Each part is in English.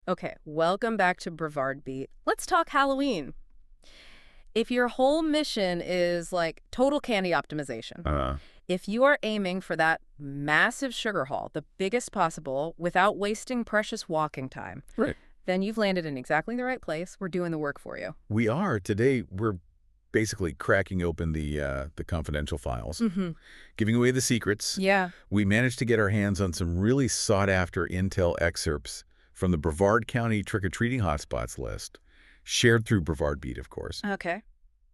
Okay, welcome back to Brevard Beat. Let's talk Halloween. If your whole mission is like total candy optimization, Uh, if you are aiming for that massive sugar haul, the biggest possible, without wasting precious walking time, right. then you've landed in exactly the right place. We're doing the work for you. We are. Today, we're basically cracking open the confidential files, Mm-hmm. giving away the secrets. Yeah. We managed to get our hands on some really sought-after intel excerpts from the Brevard County trick-or-treating hotspots list, shared through Brevard Beat, of course. Okay.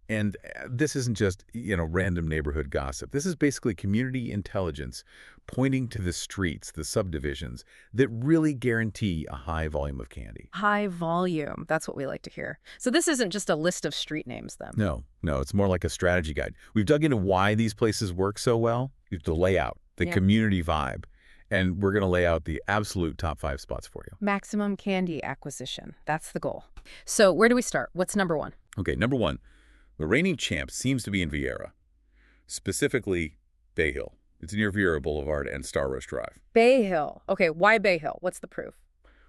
And this isn't just, random neighborhood gossip. This is basically community intelligence pointing to the streets, the subdivisions, that really guarantee a high volume of candy. High volume. That's what we like to hear. So this isn't just a list of street names then. No, it's more like a strategy guide. We've dug into why these places work so well, the layout, the Yeah. community vibe, and we're going to lay out the absolute top 5 spots for you. Maximum candy acquisition. That's the goal. So where do we start? What's number one? Okay, number 1, the reigning champ seems to be in Viera, specifically Bay Hill. It's near Viera Boulevard and Star Rush Drive. Bay Hill. Okay, why Bay Hill? What's the proof?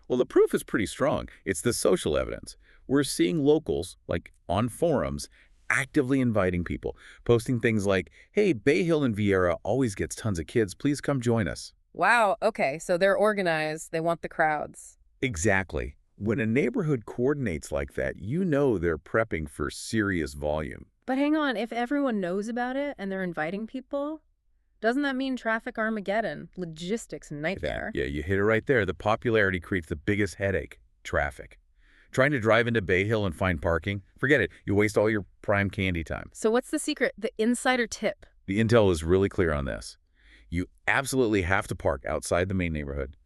Well, the proof is pretty strong. It's the social evidence. We're seeing locals, like on forums, actively inviting people, posting things like, hey, Bay Hill and Viera always gets tons of kids. Please come join us. Wow, okay, so they're organized. They want the crowds. Exactly. When a neighborhood coordinates like that, you know they're prepping for serious volume. But hang on, if everyone knows about it and they're inviting people, doesn't that mean traffic Armageddon? Logistics nightmare. Yeah, you hit it right there. The popularity creates the biggest headache, traffic. Trying to drive into Bay Hill and find parking? Forget it. You waste all your prime candy time. So what's the secret? The insider tip. The intel is really clear on this. You absolutely have to park outside the main neighborhood,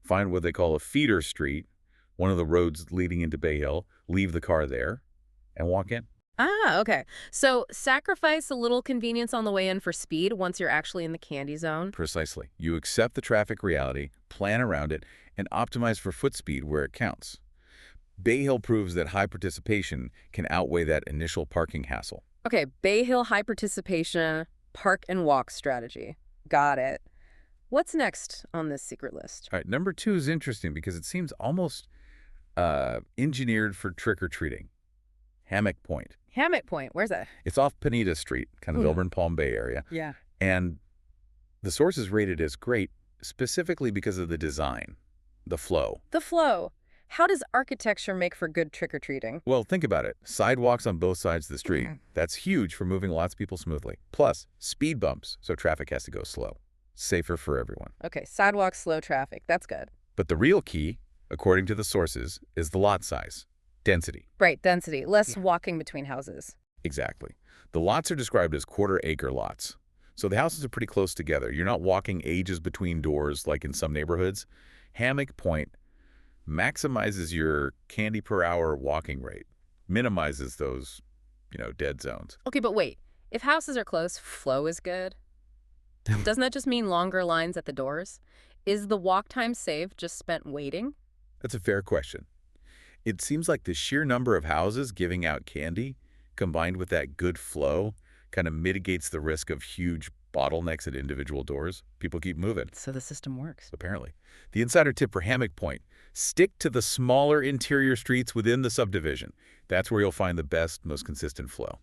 find what they call a feeder street, one of the roads leading into Bay Hill, leave the car there, and walk in. Ah, okay. So sacrifice a little convenience on the way in for speed once you're actually in the candy zone. Precisely. You accept the traffic reality, plan around it, and optimize for foot speed where it counts. Bay Hill proves that high participation can outweigh that initial parking hassle. Okay, Bay Hill high participation, park and walk strategy. Got it. What's next on this secret list? All right, number 2 is interesting because it seems almost engineered for trick-or-treating. Hammock Point. Hammock Point. Where's that? It's off Pineda Street, kind of Ooh. Auburn Palm Bay area. Yeah. And the source is rated as great specifically because of the design, the flow. The flow. How does architecture make for good trick-or-treating? Well, think about it. Sidewalks on both sides of the street. That's huge for moving lots of people smoothly. Plus, speed bumps, so traffic has to go slow. Safer for everyone. Okay, sidewalks, slow traffic. That's good. But the real key, according to the sources, is the lot size, density. Right, density. Less walking between houses. Exactly. The lots are described as quarter-acre lots. So the houses are pretty close together. You're not walking ages between doors like in some neighborhoods. Hammock Point maximizes your candy per hour walking rate, minimizes those, dead zones. Okay, but wait. If houses are close, flow is good. Doesn't that just mean longer lines at the doors? Is the walk time saved just spent waiting? That's a fair question. It seems like the sheer number of houses giving out candy, combined with that good flow, kind of mitigates the risk of huge bottlenecks at individual doors. People keep moving, So the system works. apparently. The insider tip for Hammock Point: stick to the smaller interior streets within the subdivision. That's where you'll find the best, most consistent flow.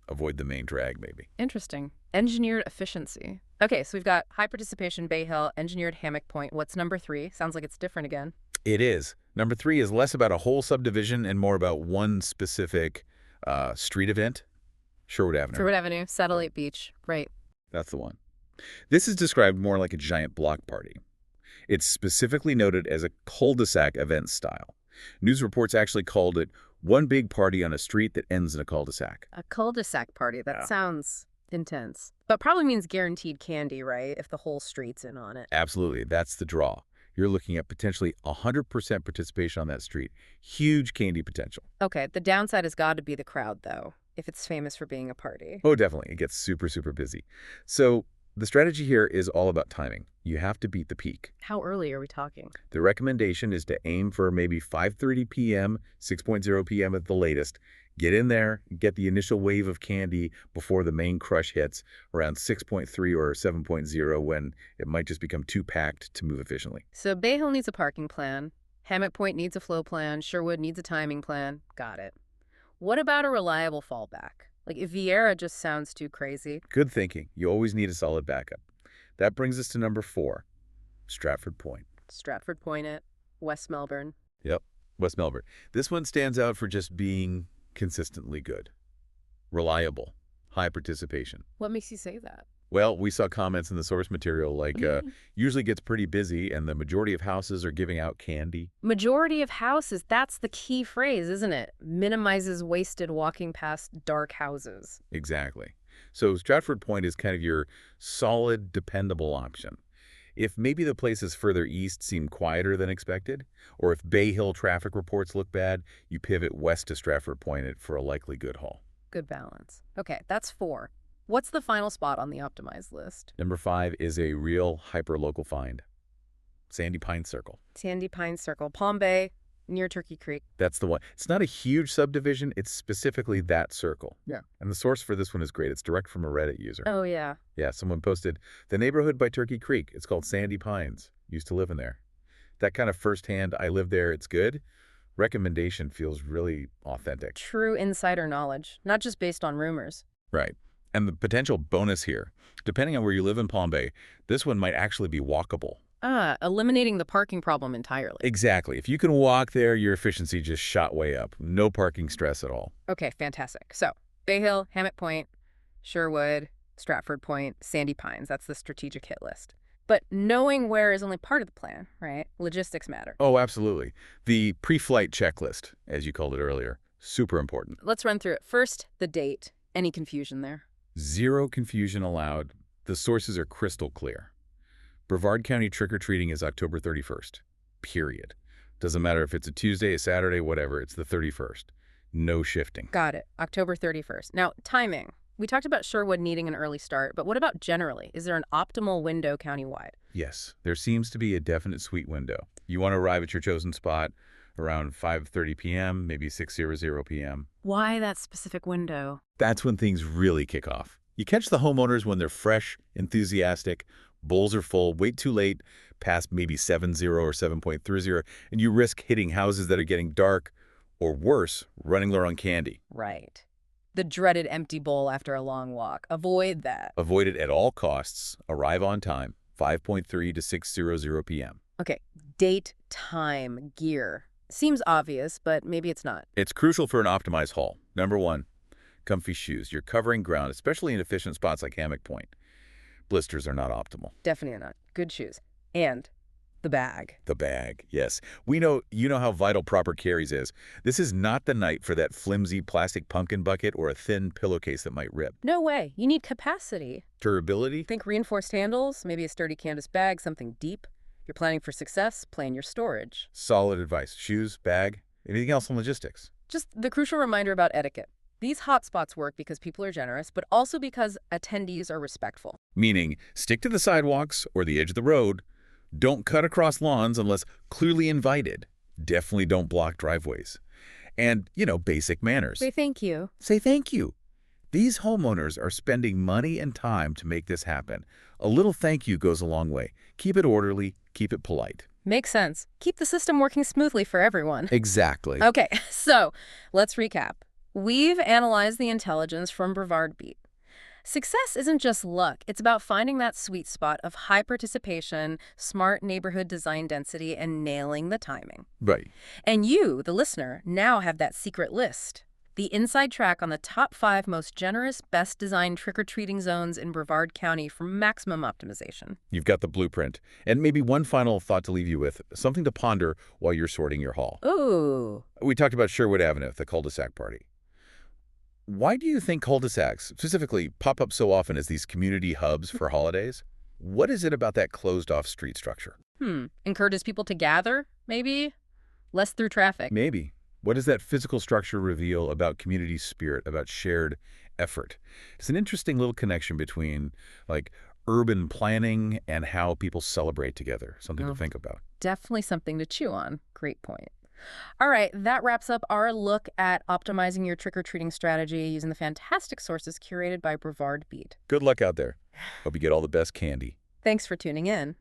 Avoid the main drag, maybe. Interesting. Engineered efficiency. Okay, so we've got high participation, Bay Hill, engineered Hammock Point. What's number 3? Sounds like it's different again. It is. Number 3 is less about a whole subdivision and more about one specific street event. Sherwood Avenue. Sherwood Avenue, Satellite Beach. Right. That's the one. This is described more like a giant block party. It's specifically noted as a cul-de-sac event style. News reports actually called it one big party on a street that ends in a cul-de-sac. A cul-de-sac party. That Yeah. sounds intense. But probably means guaranteed candy, right? If the whole street's in on it. Absolutely. That's the draw. You're looking at potentially 100% participation on that street. Huge candy potential. Okay, the downside has got to be the crowd, though, if it's famous for being a party. Oh, definitely. It gets super, super busy. So the strategy here is all about timing. You have to beat the peak. How early are we talking? The recommendation is to aim for maybe 5:30 p.m., 6:00 p.m. at the latest. Get in there, get the initial wave of candy before the main crush hits around 6.3 or 7.0 when it might just become too packed to move efficiently. So Bay Hill needs a parking plan. Hammock Point needs a flow plan. Sherwood needs a timing plan. Got it. What about a reliable fallback? Like if Vieira just sounds too crazy. Good thinking. You always need a solid backup. That brings us to number 4, Stratford Point. Stratford Point at West Melbourne. Yep, West Melbourne. This one stands out for just being consistently good, reliable, high participation. What makes you say that? Well, we saw comments in the source material like usually gets pretty busy and the majority of houses are giving out candy. Majority of houses, that's the key phrase, isn't it? Minimizes wasted walking past dark houses. Exactly. So Stratford Point is kind of your solid, dependable option. If maybe the places further east seem quieter than expected, or if Bay Hill traffic reports look bad, you pivot west to Stratford Point for a likely good haul. Good balance. Okay, that's 4. What's the final spot on the optimized list? Number 5 is a real hyper-local find. Sandy Pine Circle. Sandy Pine Circle, Palm Bay, near Turkey Creek. That's the one. It's not a huge subdivision. It's specifically that circle. Yeah. And the source for this one is great. It's direct from a Reddit user. Oh, yeah. Yeah, someone posted, the neighborhood by Turkey Creek. It's called Sandy Pines. Used to live in there. That kind of firsthand, I live there, it's good, recommendation feels really authentic. True insider knowledge, not just based on rumors. Right. And the potential bonus here, depending on where you live in Palm Bay, this one might actually be walkable. Eliminating the parking problem entirely. Exactly. If you can walk there, your efficiency just shot way up. No parking stress at all. Okay, fantastic. So, Bay Hill, Hammock Point, Sherwood, Stratford Point, Sandy Pines. That's the strategic hit list. But knowing where is only part of the plan, right? Logistics matter. Oh, absolutely. The pre-flight checklist, as you called it earlier, super important. Let's run through it. First, the date. Any confusion there? Zero confusion allowed. The sources are crystal clear. Brevard County trick-or-treating is October 31st, period. Doesn't matter if it's a Tuesday, a Saturday, whatever, it's the 31st. No shifting. Got it. October 31st. Now, timing. We talked about Sherwood needing an early start, but what about generally? Is there an optimal window countywide? Yes, there seems to be a definite sweet window. You want to arrive at your chosen spot around 5:30 p.m., maybe 6:00 p.m. Why that specific window? That's when things really kick off. You catch the homeowners when they're fresh, enthusiastic, bowls are full, wait too late, past maybe 7:0 or 7:30, and you risk hitting houses that are getting dark, or worse, running low on candy. Right. The dreaded empty bowl after a long walk. Avoid that. Avoid it at all costs. Arrive on time, 5:30 to 6:00 p.m. Okay, date, time, gear. Seems obvious, but maybe it's not. It's crucial for an optimized haul. Number 1, comfy shoes. You're covering ground, especially in efficient spots like Hammock Point. Blisters are not optimal. Definitely not. Good shoes. And the bag. The bag, yes. You know how vital proper carries is. This is not the night for that flimsy plastic pumpkin bucket or a thin pillowcase that might rip. No way. You need capacity. Durability? Think reinforced handles, maybe a sturdy canvas bag, something deep. You're planning for success, plan your storage. Solid advice. Shoes, bag, anything else on logistics? Just the crucial reminder about etiquette. These hotspots work because people are generous, but also because attendees are respectful. Meaning, stick to the sidewalks or the edge of the road. Don't cut across lawns unless clearly invited. Definitely don't block driveways. And, basic manners. Say thank you. Say thank you. These homeowners are spending money and time to make this happen. A little thank you goes a long way. Keep it orderly, keep it polite. Makes sense. Keep the system working smoothly for everyone. Exactly. Okay, so let's recap. We've analyzed the intelligence from Brevard Beat. Success isn't just luck. It's about finding that sweet spot of high participation, smart neighborhood design density, and nailing the timing. Right. And you, the listener, now have that secret list. The inside track on the top 5 most generous, best-designed trick-or-treating zones in Brevard County for maximum optimization. You've got the blueprint. And maybe one final thought to leave you with, something to ponder while you're sorting your haul. Ooh. We talked about Sherwood Avenue, the cul-de-sac party. Why do you think cul-de-sacs, specifically, pop up so often as these community hubs for holidays? What is it about that closed-off street structure? Encourages people to gather, maybe? Less through traffic. Maybe. What does that physical structure reveal about community spirit, about shared effort? It's an interesting little connection between, urban planning and how people celebrate together. Something to think about. Definitely something to chew on. Great point. All right, that wraps up our look at optimizing your trick-or-treating strategy using the fantastic sources curated by Brevard Beat. Good luck out there. Hope you get all the best candy. Thanks for tuning in.